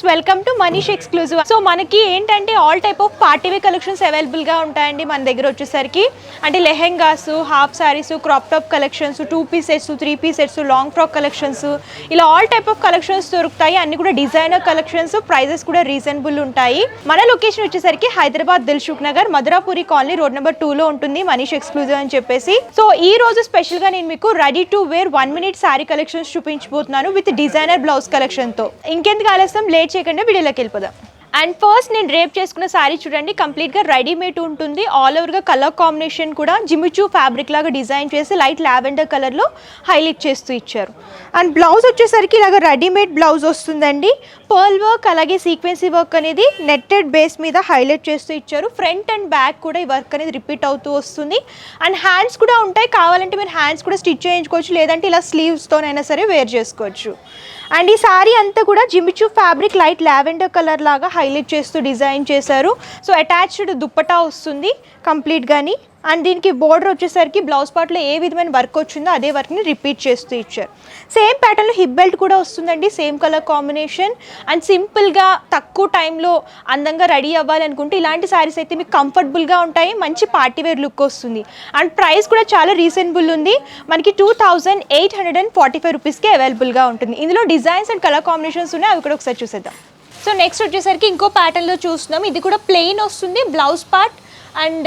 Viewers welcome to Manish exclusive. So మనకి ఏంటంటే all type of party wear collections అవైలబుల్గా ఉంటాయండి మన దగ్గర వచ్చేసరికి. అంటే lehengas, half saris, crop top collections, 2 piece sets, 3 piece sets, long frock collections, ఇలా ఆల్ టైప్ ఆఫ్ కలెక్షన్స్ దొరుకుతాయి. అన్ని కూడా డిజైనర్ కలెక్షన్స్, ప్రైజెస్ కూడా రీజనబుల్ ఉంటాయి. మన లొకేషన్ వచ్చేసరికి Hyderabad Dilsukh Nagar, Madhurapuri colony, road number 2లో ఉంటుంది మనీష్ ఎక్స్క్లూజివ్ అని చెప్పేసి. సో ఈ రోజు స్పెషల్ గా నేను మీకు ready to wear 1 minute sari collections చూపించబోతున్నాను విత్ డిజైనర్ బ్లౌజ్ కలెక్షన్ తో. ఇంకెందుకు ఆలస్యం, లేట్ చేయకుండా వీడియోలోకి వెళ్ళిపోదాం. అండ్ ఫస్ట్ నేను రేప్ చేసుకున్న సారీ చూడండి, కంప్లీట్గా రెడీమేడ్ ఉంటుంది. ఆల్ ఓవర్గా కలర్ కాంబినేషన్ కూడా జిమిచూ ఫ్యాబ్రిక్ లాగా డిజైన్ చేసి లైట్ లావెండర్ కలర్లో హైలైట్ చేస్తూ ఇచ్చారు. అండ్ బ్లౌజ్ వచ్చేసరికి ఇలాగ రెడీమేడ్ బ్లౌజ్ వస్తుందండి. పర్ల్ వర్క్ అలాగే సీక్వెన్సీ వర్క్ అనేది నెట్టెడ్ బేస్ మీద హైలైట్ చేస్తూ ఇచ్చారు. ఫ్రంట్ అండ్ బ్యాక్ కూడా ఈ వర్క్ అనేది రిపీట్ అవుతూ వస్తుంది. అండ్ హ్యాండ్స్ కూడా ఉంటాయి, కావాలంటే మీరు హ్యాండ్స్ కూడా స్టిచ్ చేయించుకోవచ్చు, లేదంటే ఇలా స్లీవ్స్తోనైనా సరే వేర్ చేసుకోవచ్చు. అండ్ ఈ సారీ అంతా కూడా Jimmy Choo fabric light lavender colour లాగా హైలైట్ చేస్తూ డిజైన్ చేశారు. సో అటాచ్డ్ దుప్పటా వస్తుంది కంప్లీట్గాని. అండ్ దీనికి బోర్డర్ వచ్చేసరికి బ్లౌజ్ పార్ట్లో ఏ విధమైన వర్క్ వచ్చిందో అదే వర్క్ని రిపీట్ చేస్తూ ఇచ్చారు. సేమ్ ప్యాటర్న్లో హిప్ బెల్ట్ కూడా వస్తుందండి, సేమ్ కలర్ కాంబినేషన్. అండ్ సింపుల్గా తక్కువ టైంలో అందంగా రెడీ అవ్వాలనుకుంటే ఇలాంటి శారీస్ అయితే మీకు కంఫర్టబుల్గా ఉంటాయి, మంచి పార్టీవేర్ లుక్ వస్తుంది. అండ్ ప్రైస్ కూడా చాలా రీజనబుల్ ఉంది, మనకి 2845 రూపీస్కి అవైలబుల్గా ఉంటుంది. ఇందులో డిజైన్స్ అండ్ కలర్ కాంబినేషన్స్ ఉన్నాయి, అవి కూడా ఒకసారి చూసేద్దాం. సో నెక్స్ట్ వచ్చేసరికి ఇంకో ప్యాటర్న్లో చూస్తున్నాం. ఇది కూడా ప్లెయిన్ వస్తుంది బ్లౌజ్ పార్ట్. అండ్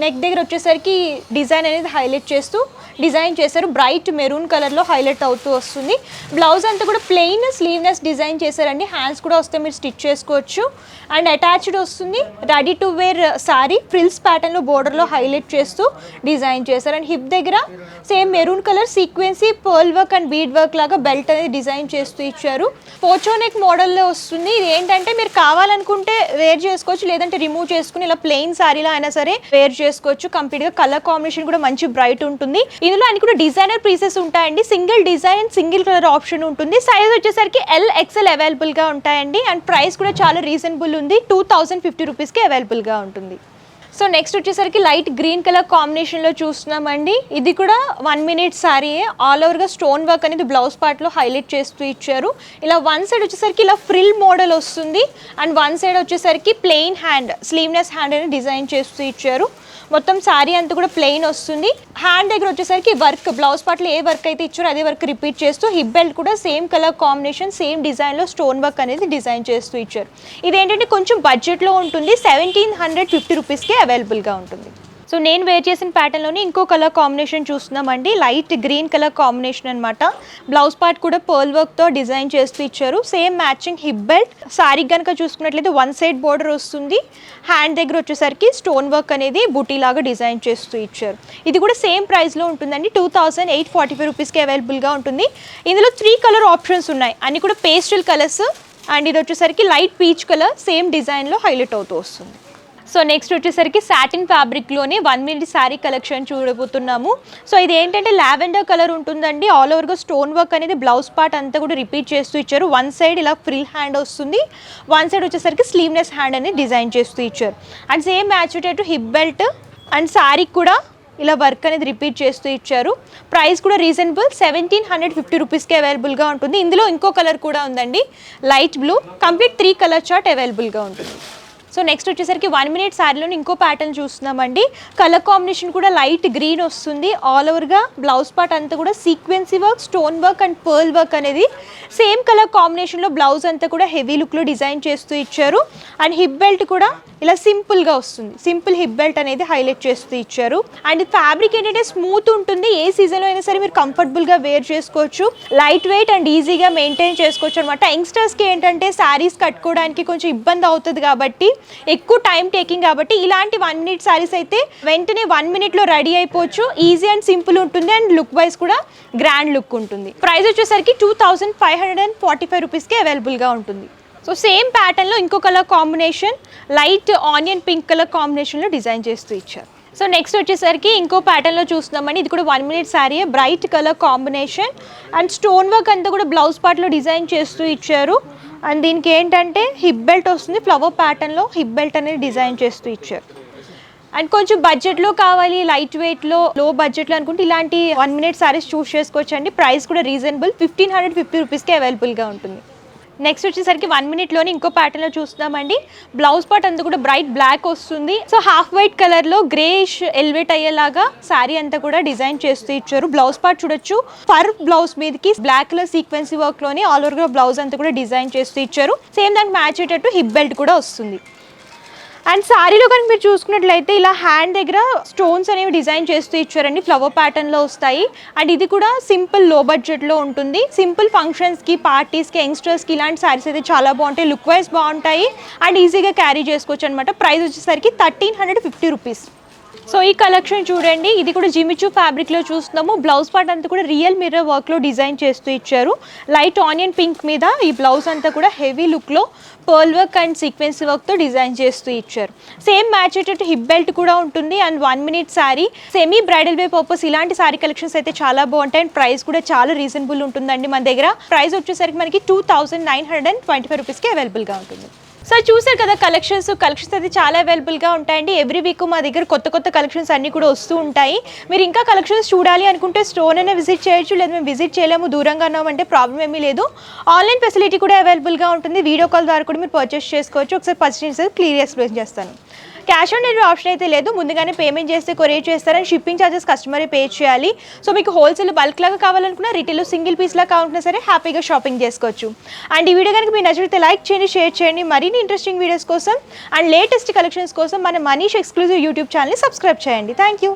నెక్ దగ్గర వచ్చేసరికి డిజైన్ అనేది హైలైట్ చేస్తూ డిజైన్ చేశారు, బ్రైట్ మెరూన్ కలర్లో హైలైట్ అవుతూ వస్తుంది. బ్లౌజ్ అంతా కూడా ప్లెయిన్ స్లీవ్నెస్ డిజైన్ చేశారండి, హ్యాండ్స్ కూడా వస్తే మీరు స్టిచ్ చేసుకోవచ్చు. అండ్ అటాచ్డ్ వస్తుంది, ready to wear sari frills ప్యాటర్న్లో బోర్డర్లో హైలైట్ చేస్తూ డిజైన్ చేశారు. అండ్ హిప్ దగ్గర same maroon colour sequins pearl work and bead work లాగా బెల్ట్ అనేది డిజైన్ చేస్తూ ఇచ్చారు. పోచో నెక్ మోడల్లో వస్తుంది. ఇది ఏంటంటే మీరు కావాలనుకుంటే వేర్ చేసుకోవచ్చు, లేదంటే రిమూవ్ చేసుకుని ఇలా ప్లెయిన్ సారీలో అయినా సరే వేర్ చేసుకోవచ్చు. కంప్లీట్గా కలర్ కాంబినేషన్ కూడా మంచి బ్రైట్ ఉంటుంది. ఇందులో అన్ని కూడా డిజైనర్ పీసెస్ ఉంటాయండి, single design and single colour option ఉంటుంది. సైజ్ వచ్చేసరికి LXL అవైలబుల్గా ఉంటాయండి. అండ్ ప్రైస్ కూడా చాలా రీజనబుల్ ఉంది, 2050 రూపీస్కి అవైలబుల్గా ఉంటుంది. సో నెక్స్ట్ వచ్చేసరికి లైట్ గ్రీన్ కలర్ కాంబినేషన్లో చూస్తున్నామండి. ఇది కూడా 1 minute సారీయే. ఆల్ ఓవర్గా స్టోన్ వర్క్ అనేది బ్లౌజ్ పార్ట్లో హైలైట్ చేస్తూ ఇచ్చారు. ఇలా వన్ సైడ్ వచ్చేసరికి ఇలా ఫ్రిల్ మోడల్ వస్తుంది. అండ్ వన్ సైడ్ వచ్చేసరికి ప్లెయిన్ హ్యాండ్, స్లీవ్నెస్ హ్యాండ్ అనేది డిజైన్ చేస్తూ ఇచ్చారు. మొత్తం శారీ అంతా కూడా ప్లెయిన్ వస్తుంది. హ్యాండ్ దగ్గర వచ్చేసరికి వర్క్ బ్లౌజ్ పార్ట్లో ఏ వర్క్ అయితే ఇచ్చారో అదే వర్క్ రిపీట్ చేస్తూ, హిప్ బెల్ట్ కూడా సేమ్ కలర్ కాంబినేషన్ సేమ్ డిజైన్లో స్టోన్ వర్క్ అనేది డిజైన్ చేస్తూ ఇచ్చారు. ఇదేంటంటే కొంచెం బడ్జెట్లో ఉంటుంది, 1750 రూపీస్కే అవైలబుల్గా ఉంటుంది. సో నేను వేర్ చేసిన ప్యాటర్న్లోనే ఇంకో కలర్ కాంబినేషన్ చూస్తున్నామండి, లైట్ గ్రీన్ కలర్ కాంబినేషన్ అనమాట. బ్లౌజ్ పార్ట్ కూడా పర్ల్ వర్క్తో డిజైన్ చేస్తూ ఇచ్చారు, same matching hip belt. Sorry కనుక చూసుకున్నట్లయితే వన్ సైడ్ బోర్డర్ వస్తుంది. హ్యాండ్ దగ్గర వచ్చేసరికి స్టోన్ వర్క్ అనేది బుటీ లాగా డిజైన్ చేస్తూ ఇచ్చారు. ఇది కూడా సేమ్ ప్రైస్లో ఉంటుందండి, 2845 రూపీస్కి అవైలబుల్గా ఉంటుంది. ఇందులో 3 కలర్ ఆప్షన్స్ ఉన్నాయి, అన్ని కూడా పేస్టల్ కలర్స్. అండ్ ఇది వచ్చేసరికి లైట్ పీచ్ కలర్ సేమ్ డిజైన్లో హైలైట్ అవుతూ వస్తుంది. సో నెక్స్ట్ వచ్చేసరికి సాటిన్ ఫ్యాబ్రిక్లోనే 1 minute శారీ కలెక్షన్ చూడబోతున్నాము. సో ఇది ఏంటంటే లావెండర్ కలర్ ఉంటుందండి. ఆల్ ఓవర్గా స్టోన్ వర్క్ అనేది బ్లౌజ్ పార్ట్ అంతా కూడా రిపీట్ చేస్తూ ఇచ్చారు. వన్ సైడ్ ఇలా ఫ్రిల్ హ్యాండ్ వస్తుంది, వన్ సైడ్ వచ్చేసరికి స్లీవ్నెస్ హ్యాండ్ అనేది డిజైన్ చేస్తూ ఇచ్చారు. And same matched hip belt. And శారీకి కూడా ఇలా వర్క్ అనేది రిపీట్ చేస్తూ ఇచ్చారు. ప్రైస్ కూడా రీజనబుల్, 1750 రూపీస్కి అవైలబుల్గా ఉంటుంది. ఇందులో ఇంకో కలర్ కూడా ఉందండి, light blue. Complete 3 colour chart అవైలబుల్గా ఉంటుంది. సో నెక్స్ట్ వచ్చేసరికి 1 minute శారీలోని ఇంకో ప్యాటర్న్ చూస్తున్నామండి. కలర్ కాంబినేషన్ కూడా లైట్ గ్రీన్ వస్తుంది. ఆల్ ఓవర్గా బ్లౌజ్ పార్ట్ అంతా కూడా sequins work, stone work and pearl work అనేది సేమ్ కలర్ కాంబినేషన్లో బ్లౌజ్ అంతా కూడా హెవీ లుక్లో డిజైన్ చేస్తూ ఇచ్చారు. అండ్ హిప్ బెల్ట్ కూడా ఇలా సింపుల్గా వస్తుంది, సింపుల్ హిప్ బెల్ట్ అనేది హైలైట్ చేస్తూ ఇచ్చారు. అండ్ ఫ్యాబ్రిక్ ఏంటంటే స్మూత్ ఉంటుంది, ఏ సీజన్లో అయినా సరే మీరు కంఫర్టబుల్గా వేర్ చేసుకోవచ్చు, లైట్ వెయిట్ అండ్ ఈజీగా మెయింటైన్ చేసుకోవచ్చు అనమాట. యంగ్స్టర్స్కి ఏంటంటే శారీస్ కట్టుకోవడానికి కొంచెం ఇబ్బంది అవుతుంది కాబట్టి, ఎక్కువ టైం టేకింగ్ కాబట్టి, ఇలాంటి 1 minute శారీస్ అయితే వెంటనే 1 minuteలో రెడీ అయిపోవచ్చు. ఈజీ అండ్ సింపుల్ ఉంటుంది అండ్ లుక్ వైజ్ కూడా గ్రాండ్ లుక్ ఉంటుంది. ప్రైస్ వచ్చేసరికి 2545 రూపీస్కి అవైలబుల్గా ఉంటుంది. సో సేమ్ ప్యాటర్న్లో ఇంకో colour combination light onion pink colour కాంబినేషన్లో డిజైన్ చేస్తూ ఇచ్చారు. సో నెక్స్ట్ వచ్చేసరికి ఇంకో ప్యాటర్న్లో చూస్తున్నామని, ఇది కూడా 1 minute sari, bright colour combination. And stone work అంతా కూడా బ్లౌజ్ పార్ట్లో డిజైన్ చేస్తూ ఇచ్చారు. అండ్ దీనికి ఏంటంటే హిప్ బెల్ట్ వస్తుంది, ఫ్లవర్ ప్యాటర్న్లో హిప్ బెల్ట్ అనేది డిజైన్ చేస్తూ ఇచ్చారు. అండ్ కొంచెం బడ్జెట్లో కావాలి, లైట్ వెయిట్లో, లో బడ్జెట్లో అనుకుంటే ఇలాంటి 1 minute శారీస్ చూస్ చేసుకోవచ్చు అండి. ప్రైస్ కూడా రీజనబుల్, 1550 రూపీస్కి అవైలబుల్గా ఉంటుంది. నెక్స్ట్ వచ్చేసరికి 1 మినిట్లోనే ఇంకో ప్యాటర్న్లో చూస్తున్నామండి. బ్లౌజ్ పార్ట్ అంతా కూడా బ్రైట్ బ్లాక్ వస్తుంది. సో హాఫ్ వైట్ కలర్లో గ్రేష్ ఎలివేట్ అయ్యేలాగా శారీ అంతా కూడా డిజైన్ చేస్తూ ఇచ్చారు. బ్లౌజ్ పార్ట్ చూడొచ్చు, పర్ బ్లౌజ్ మీదకి బ్లాక్ కలర్ సీక్వెన్సీ వర్క్లోని ఆల్ ఓవర్గా బ్లౌజ్ అంతా కూడా డిజైన్ చేస్తూ ఇచ్చారు. సేమ్ దానికి మ్యాచ్ అయ్యేటట్టు హిప్ బెల్ట్ కూడా వస్తుంది. అండ్ శారీలో కనుక మీరు చూసుకున్నట్లయితే ఇలా హ్యాండ్ దగ్గర స్టోన్స్ అనేవి డిజైన్ చేస్తూ ఇచ్చారండి, ఫ్లవర్ ప్యాటర్న్లో వస్తాయి. అండ్ ఇది కూడా సింపుల్ లో బడ్జెట్లో ఉంటుంది. సింపుల్ ఫంక్షన్స్కి, పార్టీస్కి, యంగ్స్టర్స్కి ఇలాంటి శారీస్ అయితే చాలా బాగుంటాయి, లుక్ వైజ్ బాగుంటాయి అండ్ ఈజీగా క్యారీ చేసుకోవచ్చు అనమాట. ప్రైస్ వచ్చేసరికి 1350 రూపీస్. సో ఈ కలెక్షన్ చూడండి, ఇది కూడా జిమిచూ ఫ్యాబ్రిక్లో చూస్తున్నాము. బ్లౌజ్ పార్ట్ అంతా కూడా రియల్ మిర్రర్ వర్క్లో డిజైన్ చేస్తూ ఇచ్చారు. లైట్ ఆనియన్ పింక్ మీద ఈ బ్లౌజ్ అంతా కూడా హెవీ లుక్లో పర్ల్ వర్క్ అండ్ సీక్వెన్స్ వర్క్తో డిజైన్ చేస్తూ ఇచ్చారు. సేమ్ మ్యాచ్ అయ్యేటట్టు హిప్ బెల్ట్ కూడా ఉంటుంది. And 1 minute sari, semi bridal way purpose ఇలాంటి శారీ కలెక్షన్స్ అయితే చాలా బాగుంటాయి. అండ్ ప్రైస్ కూడా చాలా రీజనబుల్ ఉంటుందండి. మన దగ్గర ప్రైస్ వచ్చేసరికి మనకి 2925 రూపీస్కి అవైలబుల్గా ఉంటుంది. సో చూసారు కదా కలెక్షన్స్ అయితే చాలా అవైలబుల్గా ఉంటాయండి. ఎవ్రీ వీక్ మా దగ్గర కొత్త కలెక్షన్స్ అన్నీ కూడా వస్తూ ఉంటాయి. మీరు ఇంకా కలెక్షన్స్ చూడాలి అనుకుంటే స్టోర్ అయినా విజిట్ చేయొచ్చు, లేదా మేము విజిట్ చేయలేము, దూరంగా ఉన్నామంటే ప్రాబ్లం ఏమీ లేదు. ఆన్లైన్ ఫెసిలిటీ కూడా అవైలబుల్గా ఉంటుంది. వీడియో కాల్ ద్వారా కూడా మీరు పర్చేస్ చేసుకోవచ్చు. ఒకసారి పర్చేస్ క్లియర్ ఎక్స్ప్లెయిన్ చేస్తాను. క్యాష్ ఆన్ డెలివరీ ఆప్షన్ అయితే లేదు, ముందుగానే పేమెంట్ చేస్తే కొరియర్ చేస్తారని షిప్పింగ్ ఛార్జెస్ కస్టమరే పే చేయాలి. సో మీకు హోల్సేల్ బల్క్ లాగా కావాలనుకున్నా, రిటైల్లో సింగిల్ పీస్ లాగా కావాలన్నా సరే హ్యాపీగా షాపింగ్ చేసుకోవచ్చు. అండ్ ఈ వీడియో కనుక మీరు నచ్చితే లైక్ చేయండి, షేర్ చేయండి. మరిన్ని ఇంట్రెస్టింగ్ వీడియోస్ కోసం అండ్ లేటెస్ట్ కలెక్షన్స్ కోసం మన మనీష్ ఎక్స్క్లూజివ్ యూట్యూబ్ ఛానల్ని సబ్స్క్రైబ్ చేయండి. Thank you.